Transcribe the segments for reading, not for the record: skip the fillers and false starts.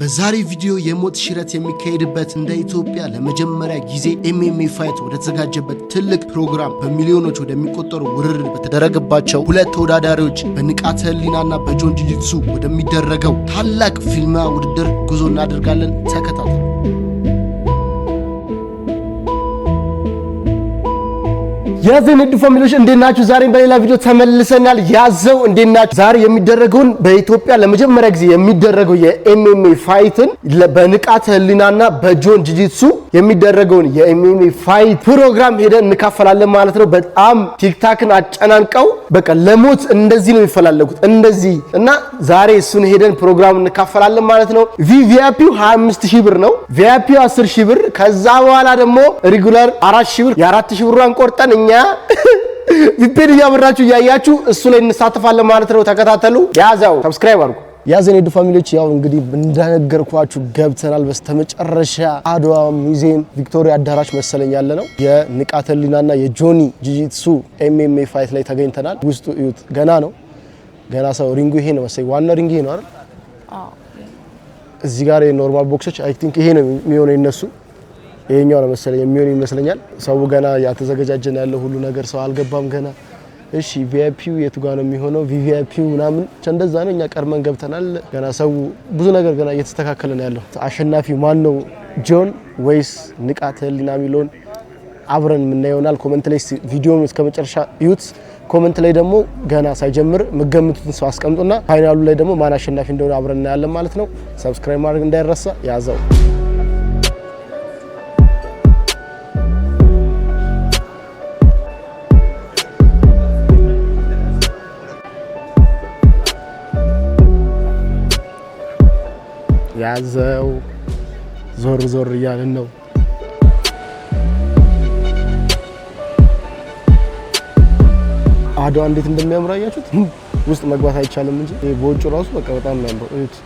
በዛሬ ቪዲዮ የሞት ሽረት የሚካሄድበት እንደ ኢትዮጵያ ለመጀመሪያ ጊዜ ኤምኤምኤ ፋይት ወደ ተዘጋጀበት ትልቅ ፕሮግራም በሚሊዮኖች ወደሚቆጠሩ ውርርድ በተደረገባቸው ሁለት ተወዳዳሪዎች በንቃተ ህሊናና በጆን ጂጂትሱ ወደሚደረገው ታላቅ ፊልማ ውድድር ጉዞ እናደርጋለን። ተከታተሉ። ያዘንዱ ፋሚሊዎች እንዴናችሁ? ዛሬ በሌላ ቪዲዮ ተመልሰናል። ያዘው እንዴናችሁ? ዛሬ የሚደረገውን በኢትዮጵያ ለመጀመሪያ ጊዜ የሚደረገው የኤምኤምኤ ፋይትን በንቃተ ህሊናና በጆን ጂጂትሱ የሚደረገውን የኤምኤምኤ ፋይት ፕሮግራም ሄደን እንካፈላለን ማለት ነው። በጣም ቲክታክን አጨናንቀው በቃ ለሞት እንደዚህ ነው የሚፈላለጉት እንደዚህ እና ዛሬ እሱን ሄደን ፕሮግራም እንካፈላለን ማለት ነው። ቪአይፒው 25000 ብር ነው። ቪአይፒው 10000 ብር። ከዛ በኋላ ደግሞ ሬጉላር 4000 ብር የ4000 ብሩን ቆርጠን እኛ ቪፒን ያብራችሁ ያያችሁ እሱ ላይ እንሳተፋለን ማለት ነው። ተከታተሉ። ያዛው ሰብስክራይብ አድርጉ። ያዘኔዱ ፋሚሊዎች ያው እንግዲህ እንደነገርኳችሁ ገብተናል በስተመጨረሻ አድዋ ሙዚየም ቪክቶሪያ አዳራሽ መሰለኝ ያለ ነው። የንቃተ ህሊናና የጆኒ ጂጂትሱ ኤምኤምኤ ፋይት ላይ ተገኝተናል። ውስጡ እዩት። ገና ነው ገና ሰው ሪንጉ ይሄ ነው መሰለኝ ዋና ሪንግ ይሄ ነው አይደል? እዚህ ጋር የኖርማል ቦክሶች አይ ቲንክ ይሄ ነው የሚሆነው የነሱ ይሄኛው ነው መሰለኝ የሚሆን ይመስለኛል። ሰው ገና ያተዘጋጀና ያለው ሁሉ ነገር ሰው አልገባም ገና። እሺ ቪአይፒው የቱ ጋር ነው የሚሆነው? ቪአይፒው ምናምን እንደዛ ነው። እኛ ቀርመን ገብተናል። ገና ሰው ብዙ ነገር ገና እየተስተካከለ ነው ያለው። አሸናፊው ማን ነው? ጆን ወይስ ንቃተ ህሊና የሚለውን አብረን የምናየውናል። ኮሜንት ላይ ቪዲዮውን እስከመጨረሻ እዩት። ኮሜንት ላይ ደግሞ ገና ሳይጀምር መገምቱትን ሰው አስቀምጡና ፋይናሉ ላይ ደግሞ ማን አሸናፊ እንደሆነ አብረን እናያለን ማለት ነው። ሰብስክራይብ ማድረግ እንዳይረሳ። ያዘው ያዘው ዞር ዞር እያልን ነው። አድዋ እንዴት እንደሚያምር አያችሁት? ውስጥ መግባት አይቻልም እንጂ ይሄ በውጭ ራሱ በቃ በጣም የሚያምር እዩት።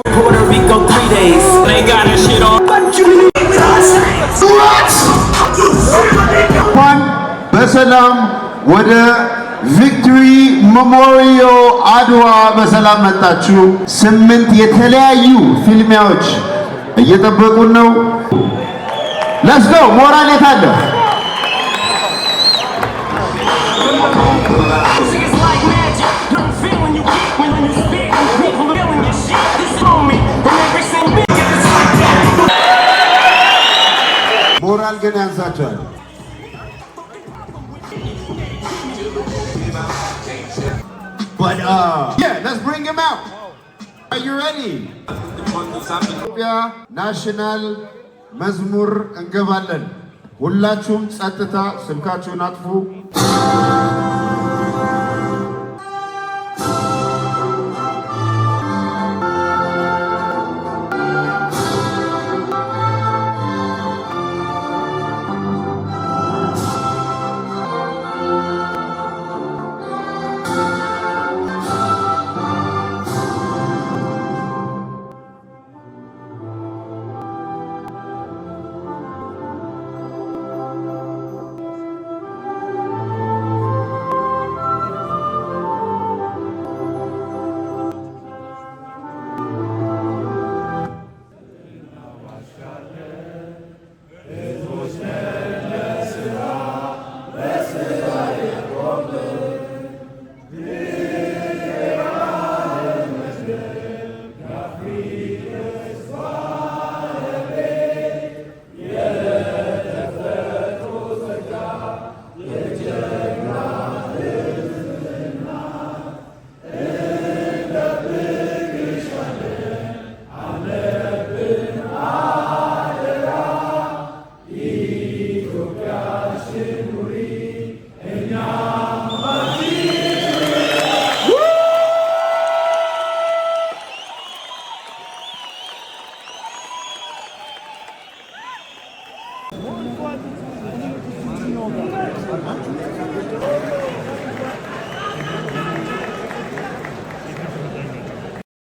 Puerto Rico 3 days. They got that shit on. በሰላም ወደ ቪክቶሪ ሜሞሪያል አድዋ በሰላም መጣችሁ። 8 የተለያዩ ፊልሚያዎች እየጠበቁን ነው። ሌትስ ጎ። ሞራል የት አለ? ሞራል ግን ያንሳቸዋል። But yeah, let's bring him out. Are you ready? ኢትዮጵያ ናሽናል መዝሙር እንገባለን። ሁላችሁም ጸጥታ፣ ስልካችሁን አጥፉ።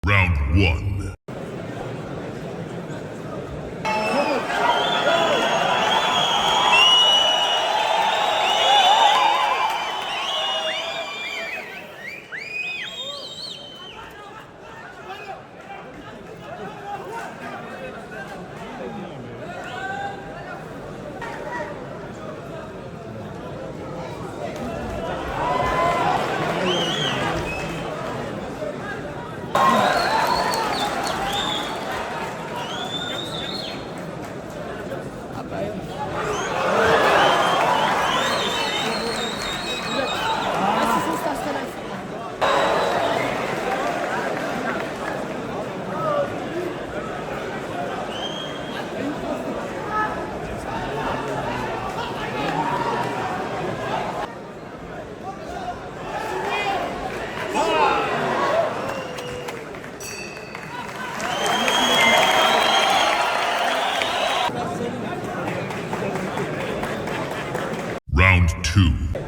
Round 1. Round 2.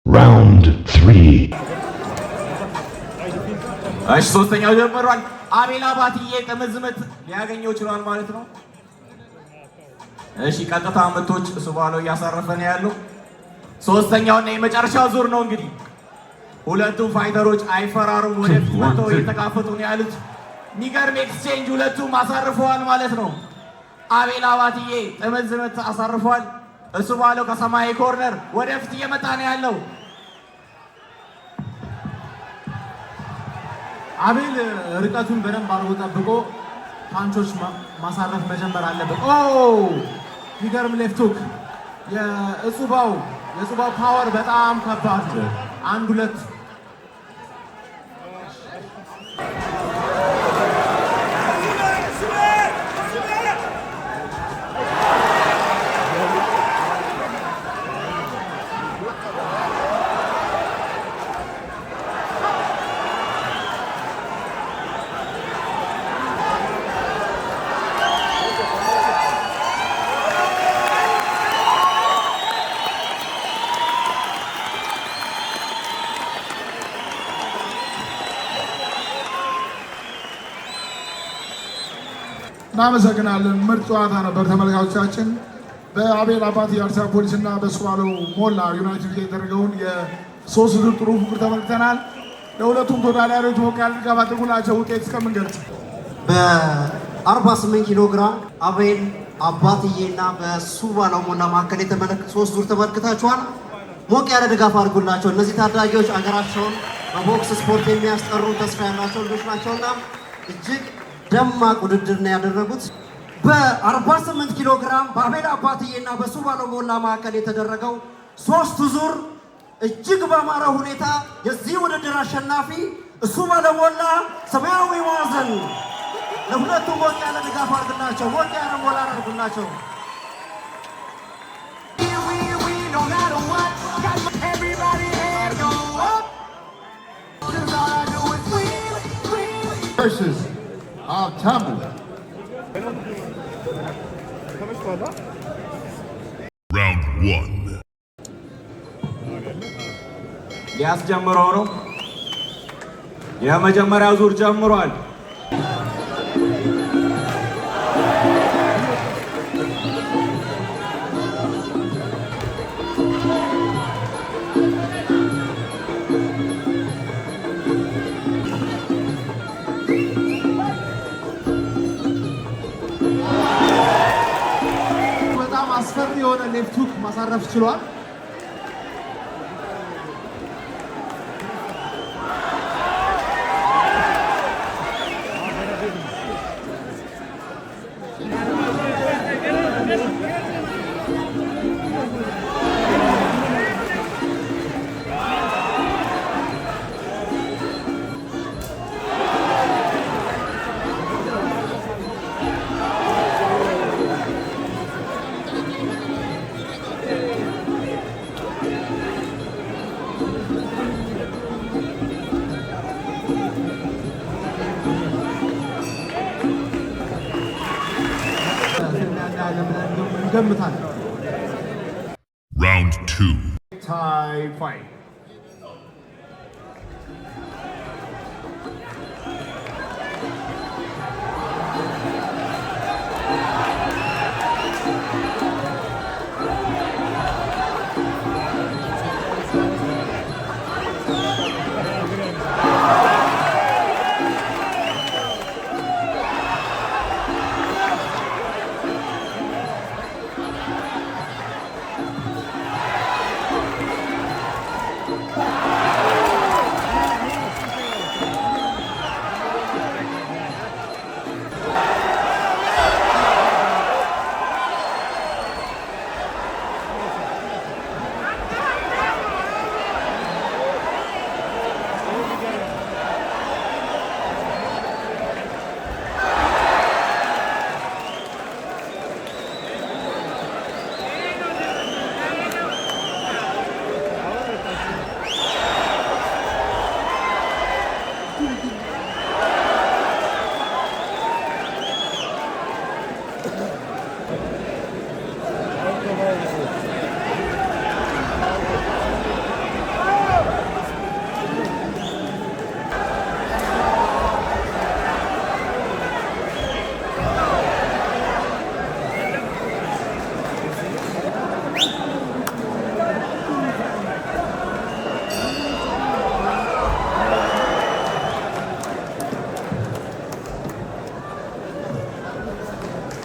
Round 3. እሺ ሶስተኛው ጀምሯል። አቤል አባትዬ ጥምዝምት ሊያገኘው ይችላል ማለት ነው። እሺ ቀጥታ ምቶች እሱ ባለው እያሳረፈ ነው ያለው። ሶስተኛውና የመጨረሻው ዙር ነው እንግዲህ። ሁለቱም ፋይተሮች አይፈራሩም፣ ወደፊት መጥተው እየተካፈቱ ነው ያሉት። የሚገርም ኤክስቼንጅ ሁለቱም አሳርፈዋል ማለት ነው። አቤል አባትዬ ጥምዝምት አሳርፏል። እሱ ባለው ከሰማያዊ ኮርነር ወደፊት እየመጣ ነው ያለው። አቤል ርቀቱን በደንብ አድርጎ ጠብቆ ፓንቾች ማሳረፍ መጀመር አለበት። ኦ የሚገርም ሌፍት ሁክ። የእጹባው ፓወር በጣም ከባድ ነው። 1-2 እናመሰግናለን። ምርጥ ጨዋታ ነበር ተመልካቾቻችን። በአቤል አባቴ የአዲስ አበባ ፖሊስ እና በሱ ባለው ሞላ ዩናይትድ የተደረገውን የሶስት ዙር ጥሩ ፉክክር ተመልክተናል። ለሁለቱም ተወዳዳሪዎች ሞቅ ያለ ድጋፍ አድርጉላቸው ውጤት እስከምንገልጽ። በ48 ኪሎ ግራም አቤል አባትዬ እና በሱ ባለው ሞላ መካከል ሶስት ዙር ተመልክታችኋል። ሞቅ ያለ ድጋፍ አድርጉላቸው። እነዚህ ታዳጊዎች አገራቸውን በቦክስ ስፖርት የሚያስጠሩ ተስፋ ያላቸው ልጆች ናቸውና እጅግ ደማቅ ውድድር ነው ያደረጉት። በ48 ኪሎ ግራም በአቤል አባትዬ እና በሱ ባለው ሞላ መካከል የተደረገው ሶስት ዙር እጅግ በአማረ ሁኔታ የዚህ ውድድር አሸናፊ እሱ ባለው ሞላ ሰማያዊ ማዕዘን። ለሁለቱም ሞቅ ያለ ድጋፍ አድርጉላቸው፣ ሞቅ ያለ ሞላ አድርጉላቸው። versus Tamu. Round 1. ሊያስጀምረው ነው። የመጀመሪያው ዙር ጀምሯል። በጣም አስፈሪ የሆነ ሌፍት ሁክ ማሳረፍ ችሏል። Round 2. Tie fight.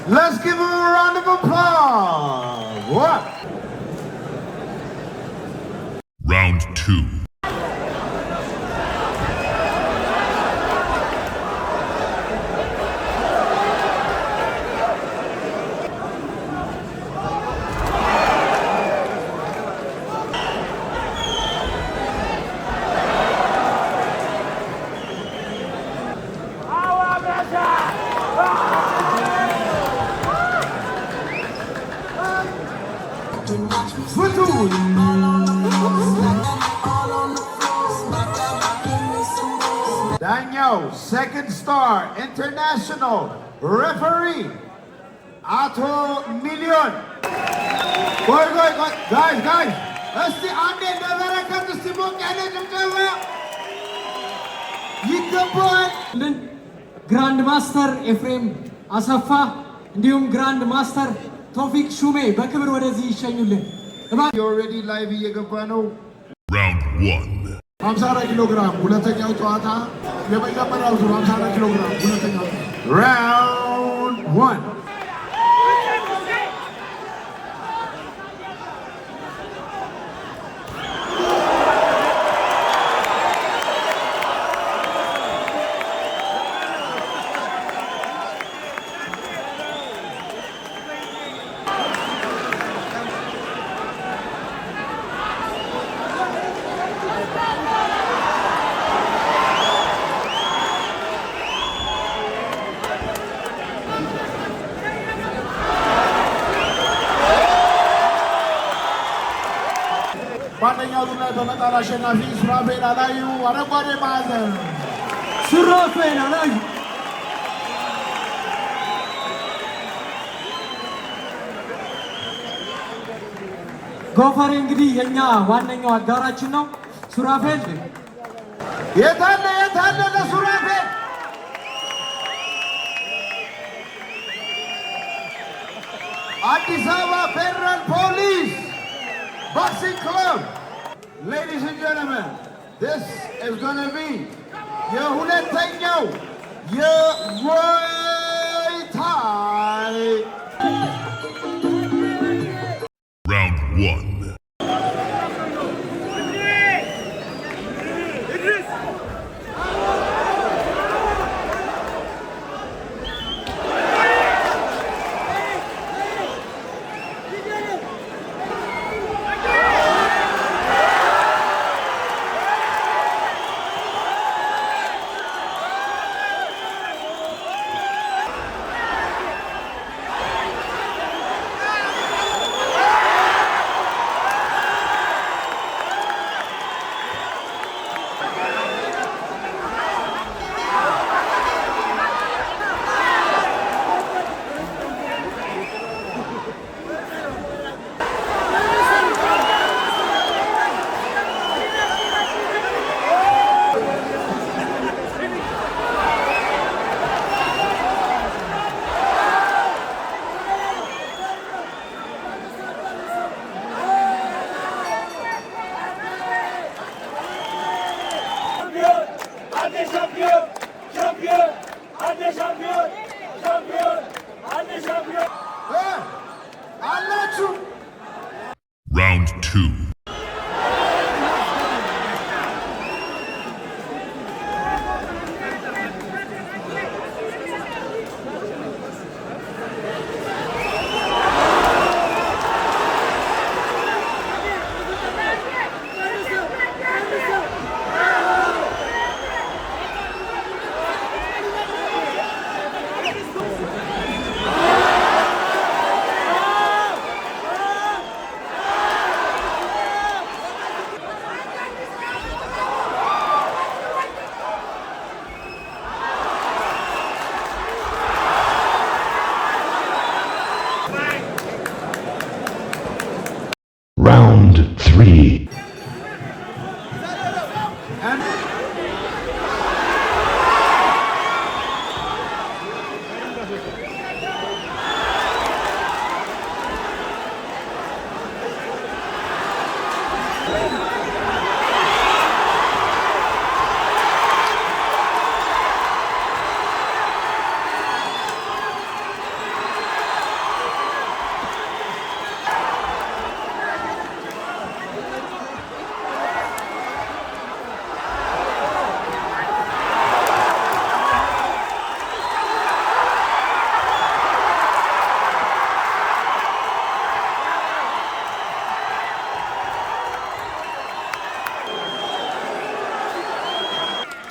Let's give him a round of applause. What? Round 2. Daniel, second star, international referee, Ato Million. Guys, እስቲ አንዴ እንደበረከት እስቲ ሞቅ ያለ ጭብጨባ ይገባል። ግራንድ ማስተር ኤፍሬም አሰፋ እንዲሁም ግራንድ ማስተር ቶፊክ ሹሜ በክብር ወደዚህ ይሸኙልን። ኦልሬዲ ላይቭ እየገባ ነው። Round 1. 54 ኪሎ ግራም ሁለተኛው ጨዋታ የመጀመሪያው ዙር 54 ኪሎ ግራም ሁለተኛው ራውንድ 1 በአንደኛው ዙር ላይ በመጣል አሸናፊ ሱራፌል አላዩ አረንጓዴ ማዕዘን ሱራፌል አላዩ ጎፈሬ እንግዲህ የኛ ዋነኛው አጋራችን ነው። ሱራፌል የታለ ለሱራፌል አዲስ አበባ ፌደራል ፖሊስ Boxing Club. Ladies and gentlemen, this is going to be የሁለተኛው የሙay Thai Round 1.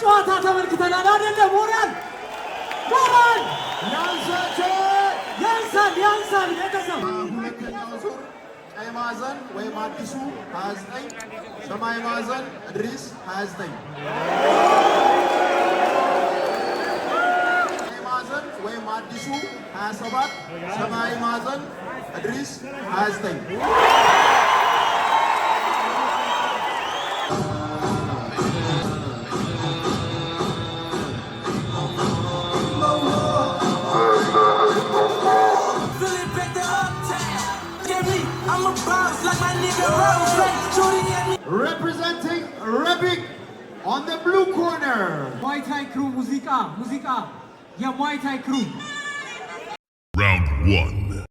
ጨዋታ ተመልክተናል አይደለ? ሞራል ያንሳል ቤተሰብ። ሁለተኛው ዙር ቀይ ማዕዘን ወይም አዲሱ 29፣ ሰማያዊ ማዕዘን እድሪስ 29። ቀይ ማዕዘን ወይም አዲሱ 27፣ ሰማያዊ ማዕዘን እድሪስ 29። Representing Rebik on the blue corner. Muay Thai crew ሙዚቃ የሙay Thai crew. Round 1.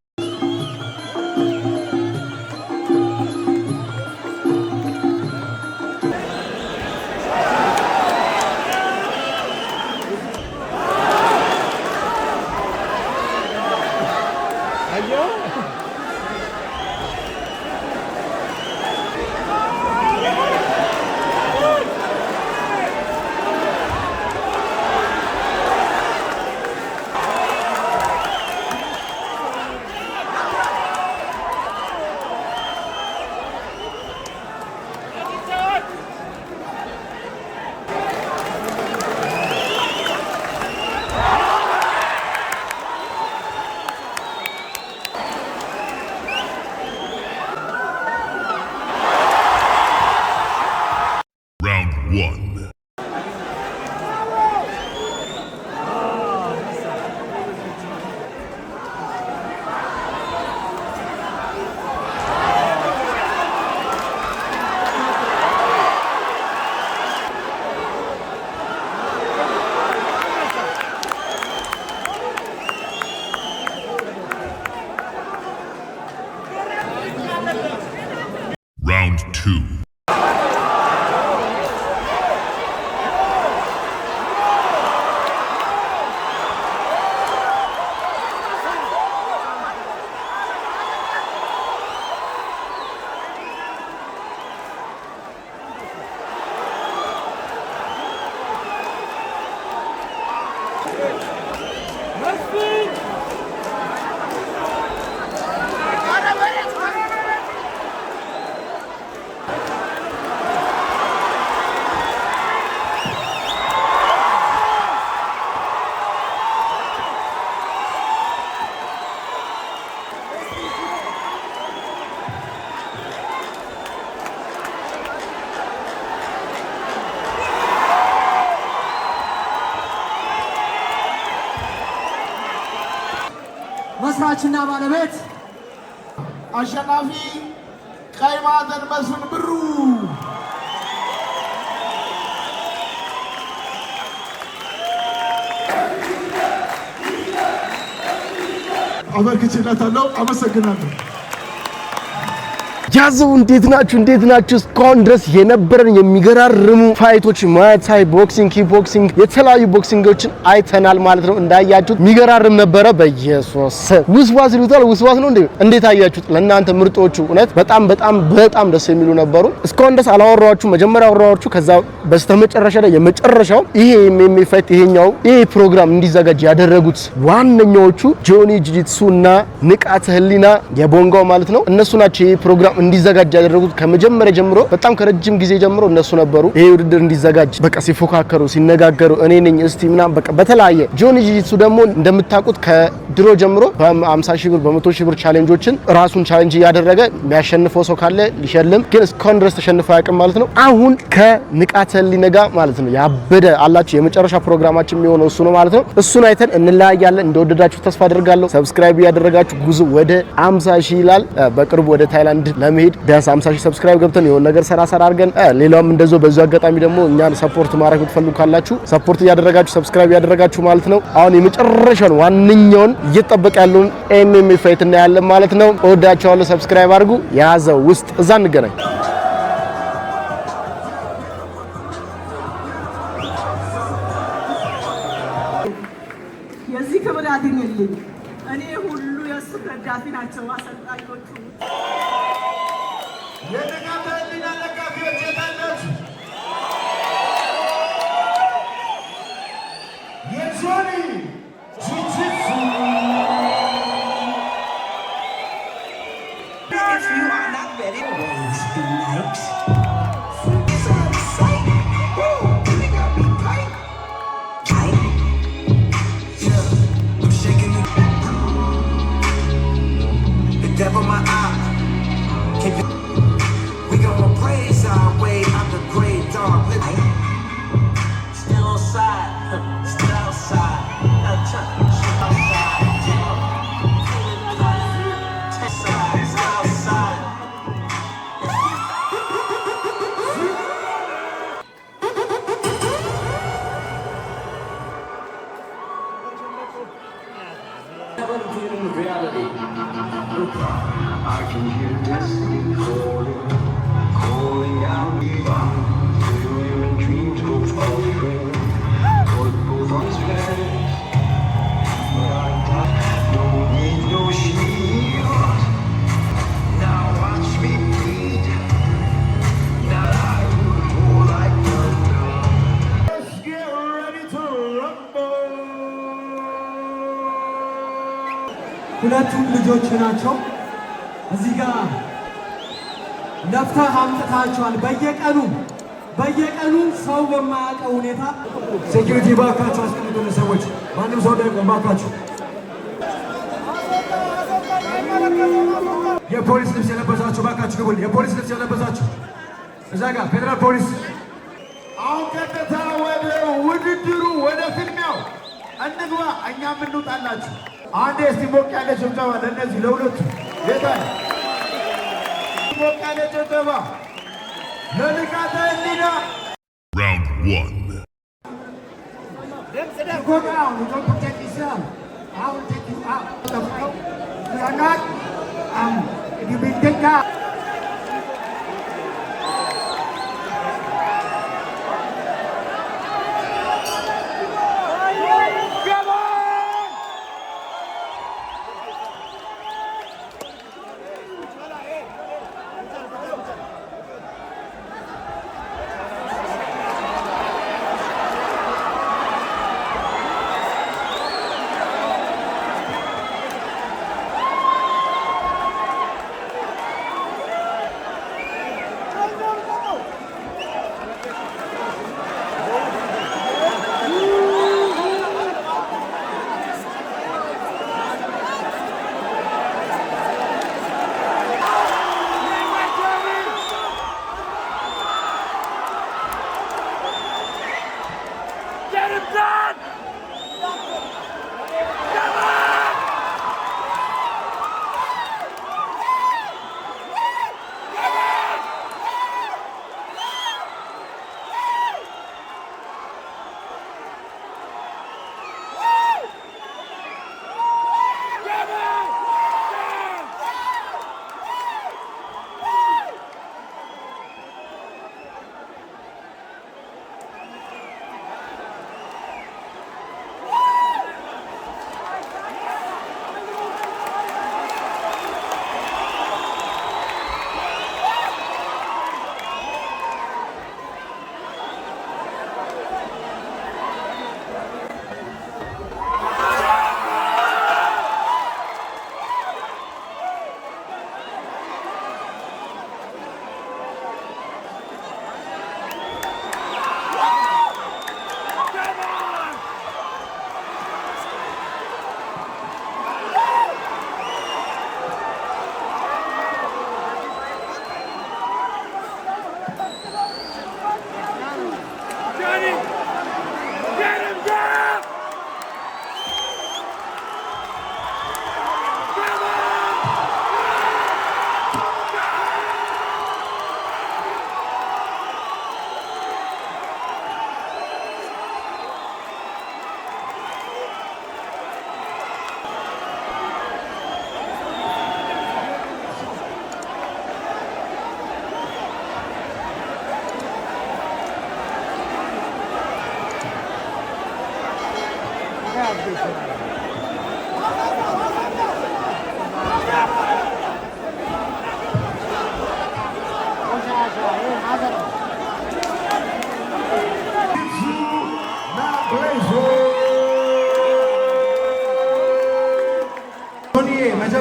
Round 2. መስራችና ባለቤት አሸናፊ ቀይ ማዕዘን መስፍን ብሩ። አበርክቼላታለሁ። አመሰግናለሁ። ያዘው እንዴት ናችሁ? እስካሁን ድረስ የነበረን የሚገራርሙ ፋይቶች ሙay thai ቦክሲንግ፣ ኪክ ቦክሲንግ የተለያዩ ቦክሲንጎችን አይተናል ማለት ነው። እንዳያችሁት የሚገራርም ነበረ። በኢየሱስ ውስዋስ ይሉታል። ውስዋስ ነው እንዴ? እንዴት አያችሁት? ለእናንተ ምርጦቹ እውነት በጣም ደስ የሚሉ ነበሩ። እስካሁን ድረስ አላወራኋችሁ። መጀመሪያ አወራኋችሁ። ከዛ በስተመጨረሻ ላይ የመጨረሻው ይሄ MMA ፋይት ይሄ ፕሮግራም እንዲዘጋጅ ያደረጉት ዋነኛዎቹ ጆኒ ጂጂትሱ እና ንቃተ ህሊና የቦንጋው ማለት ነው። እነሱ ናቸው ይሄ ፕሮግራም እንዲዘጋጅ ያደረጉት ከመጀመሪያ ጀምሮ በጣም ከረጅም ጊዜ ጀምሮ እነሱ ነበሩ። ይሄ ውድድር እንዲዘጋጅ በቃ ሲፎካከሩ ሲነጋገሩ እኔ ነኝ እስቲ ምናምን በቃ በተለያየ ጆኒ ጂጂትሱ ደግሞ እንደምታውቁት ከድሮ ጀምሮ በ50 ሺህ ብር በ100 ሺህ ብር ቻሌንጆችን ራሱን ቻሌንጅ እያደረገ የሚያሸንፈው ሰው ካለ ሊሸልም ግን እስካሁን ድረስ ተሸንፈው አያውቅም ማለት ነው። አሁን ከንቃተ ህሊና ጋር ማለት ነው ያበደ አላችሁ የመጨረሻ ፕሮግራማችን የሚሆነው እሱ ነው ማለት ነው። እሱን አይተን እንለያያለን። እንደወደዳችሁ ተስፋ አደርጋለሁ። ሰብስክራይብ ያደረጋችሁ ጉዞ ወደ 50 ሺህ ይላል። በቅርቡ ወደ ታይላንድ ለመሄድ ቢያንስ 50 ሺህ ሰብስክራይብ ገብተን የሆነ ነገር ሰራ አድርገን ሌላውም እንደዛው በዚሁ አጋጣሚ ደግሞ እኛን ሰፖርት ማድረግ ብትፈልጉ ካላችሁ ሰፖርት ያደረጋችሁ ሰብስክራይብ ያደረጋችሁ ማለት ነው። አሁን የመጨረሻውን ዋንኛውን እየተጠበቀ ያለውን ኤምኤምኤ ፋይት እናያለን ማለት ነው። እወዳችኋለሁ። ሰብስክራይብ አድርጉ። ያዘው ውስጥ እዛ እንገናኝ። የዚህ ክብር ያገኘልኝ እኔ ሁሉ የእሱ ደጋፊ ናቸው አሰልጣኞቹ። የንቃተ ህሊና ደጋፊዎች የታላችሁ የጆኒ ጂጂትሱ Devil my eye. We gonna praise our way out the great dark. Still outside, still outside. Still outside. I can hear destiny calling out me. Failure and dreams go falling. God goes on his way. Don't need no shield. Now watch me bleed. Now I will roar like thunder. Let's get ready to rumble. ሁለቱም ልጆች ናቸው። እዚህ ጋር ለፍተህ አምጥታቸዋል። በየቀኑ ሰው በማያውቀው ሁኔታ ሴኩሪቲ ባካችሁ አስቀምጡልን። ሰዎች ማንም ሰው እንዳይቆም ባካችሁ። የፖሊስ ልብስ የለበሳችሁ ባካችሁ ግቡል። የፖሊስ ልብስ የለበሳችሁ እዛ ጋር ፌደራል ፖሊስ። አሁን ቀጥታ ወደ ውድድሩ ወደ ፍልሚያው እንግባ። እኛም እንውጣላችሁ። አንዴ እስቲ ሞቅ ያለ ጭብጨባ ለእነዚህ ለሁለቱ ጌታ ሞቅ ያለ ጭብጨባ ለንቃተ ህሊና። Round 1. Go down, you don't protect yourself. I will take you out. You are not, you've been taken out.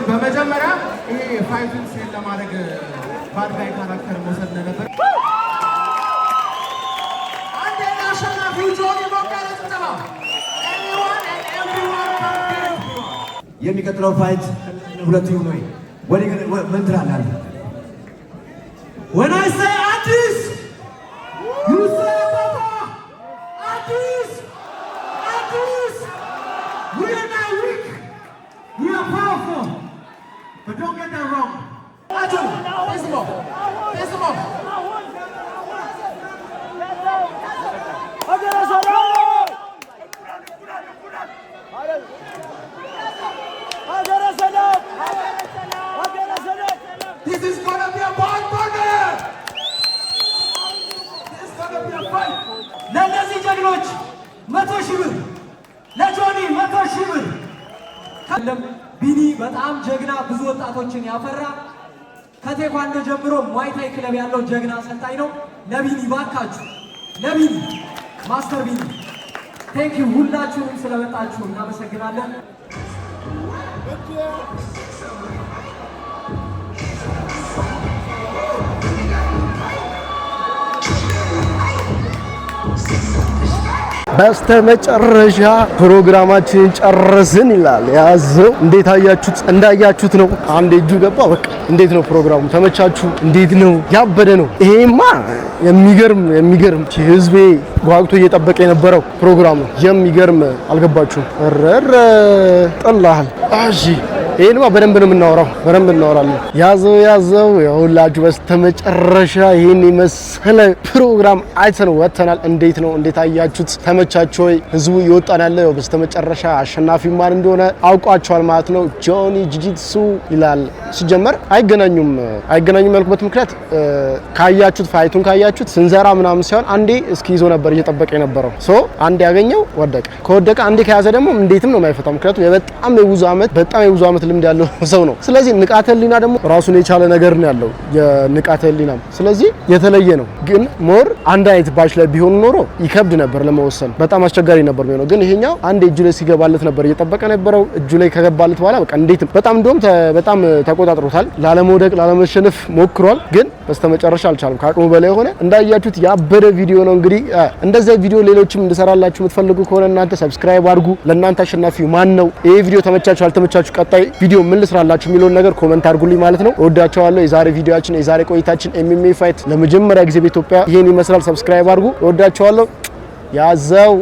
በመጀመሪያ ይሄ ፋይቱን ሴል ለማድረግ ባድ ጋይ ካራክተር መውሰድ ነበር። አንደኛ አሸናፊው ጆኒ ሞካለ ተጠባ የሚቀጥለው ፋይት ሁለቱ ይሁን ወይ ምን ትላለህ? When I say Addis, you say Papa. Addis, Addis. We are not weak. We are powerful. But don't get that wrong. Addis, face him off. Face him off. This is gonna be a ball burner. This is gonna be a fight. ለነዚህ ጀግኖች 100 ሺህ ብር፣ ለጆኒ 100 ሺህ ብር። ቢኒ በጣም ጀግና ብዙ ወጣቶችን ያፈራ ከቴኳንዶ ጀምሮ ሙአይታይ ክለብ ያለው ጀግና አሰልጣኝ ነው። ለቢኒ ባካችሁ፣ ለቢኒ ማስተር ቢኒ ቴንክ ዩ። ሁላችሁም ስለመጣችሁ እናመሰግናለን። በስተመጨረሻ ፕሮግራማችንን ጨረስን ይላል ያዘው። እንዴት አያችሁት? እንዳያችሁት ነው። አንድ እጁ ገባ። በቃ እንዴት ነው ፕሮግራሙ? ተመቻችሁ? እንዴት ነው? ያበደ ነው። ይሄማ የሚገርም ህዝቤ ጓጉቶ እየጠበቀ የነበረው ፕሮግራም ነው። የሚገርም አልገባችሁም? ረረ ጠላሃል። እሺ ይሄንማ በደንብ ነው የምናወራው፣ በደንብ እናወራለን። ያዘው የሁላችሁ በስተመጨረሻ ይሄን የመሰለ ፕሮግራም አይተን ወጥተናል። እንዴት ነው? እንዴት አያችሁት? ተመቻችሁ ወይ? ህዝቡ ይወጣን ያለው በስተመጨረሻ አሸናፊ ማን እንደሆነ አውቋቸዋል ማለት ነው። ጆኒ ጂጂትሱ ይላል። ሲጀመር አይገናኙም ያልኩበት ምክንያት ካያችሁት ፋይቱን ካያችሁት ስንዘራ ምናምን ሳይሆን አንዴ እስኪ ይዞ ነበር እየጠበቀ የነበረው አንዴ ያገኘው ወደቀ። ከወደቀ አንዴ ከያዘ ደግሞ እንዴትም ነው የማይፈታው። ምክንያቱም በጣም የብዙ ዓመት ልምድ ያለው ሰው ነው። ስለዚህ ንቃተ ህሊና ደግሞ ራሱን የቻለ ነገር ነው ያለው የንቃተ ህሊና። ስለዚህ የተለየ ነው። ግን ሞር አንድ አይነት ባች ላይ ቢሆን ኖሮ ይከብድ ነበር ለመወሰን፣ በጣም አስቸጋሪ ነበር የሚሆነው። ግን ይሄኛው አንዴ እጁ ላይ ሲገባለት ነበር እየጠበቀ ነበረው። እጁ ላይ ከገባለት በኋላ በቃ እንዴትም በጣም ተቆጣጥሮታል። ላለመውደቅ ላለመሸነፍ ሞክሯል። ግን በስተመጨረሻ አልቻለም። ከአቅሙ በላይ ሆነ። እንዳያችሁት ያበደ ቪዲዮ ነው። እንግዲህ እንደዚህ ቪዲዮ ሌሎችም እንድሰራላችሁ የምትፈልጉ ከሆነ እናንተ ሰብስክራይብ አድርጉ። ለእናንተ አሸናፊው ማን ነው? ይሄ ቪዲዮ ተመቻችሁ አልተመቻችሁ፣ ቀጣይ ቪዲዮ ምን ልስራላችሁ የሚለውን ነገር ኮሜንት አድርጉልኝ ማለት ነው። እወዳችኋለሁ። የዛሬ ቆይታችን ኤምኤምኤ ፋይት ለመጀመሪያ ጊዜ በኢትዮጵያ ይሄን ይመስላል። ሰብስክራይብ አድርጉ። እወዳችኋለሁ። ያዘው